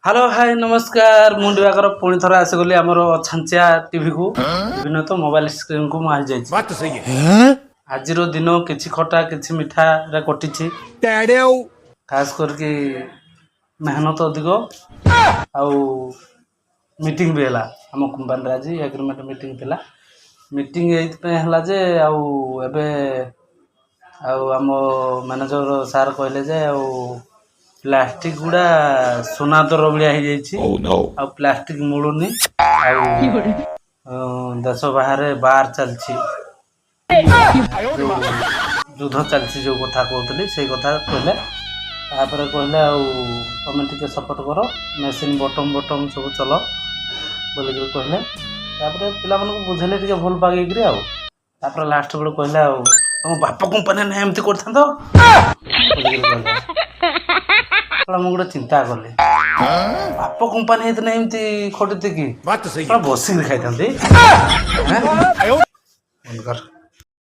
Hello hi नमस्कार मुझे दिवाकर पुणी थर आसगली आमर छांचिया टीवी को विभिन्न तो मोबाइल स्क्रीन को मुझे जाइए बात तो सही है। आज दिन किसी खटा किसी मिठा रे कटी खास करके मेहनत अधिक आउ मीटिंग भी है आम कंपानी आज एग्रीमेंट मीटिंग थिला मीटिंग ये जे आउ एबे आउ आम मैनेजर सार कहले जे आउ प्लास्टिक गुड़ा सोना दर भाया हो प्लास्टिक मिलूनी देश बाहर बार चलती युद्ध चलती जो कथा कहते से कथा कहले तापर कहले तुम टे सपोर्ट कर मेसीन बटम बटम सब चल बोलिक कहले तापर पिला बुझेले टे भूल पागेकरी आपर लास्ट बेल कहले तुम बाप कंपानी ना एमती कर ମୁଁ ଗୋଟେ ଚିନ୍ତା କଲି ବାପ କମ୍ପାନୀ ହେଇଥିଲେ ଏମିତି ଖଟୁଛି କି ବସିକି ଖାଇଥାନ୍ତି।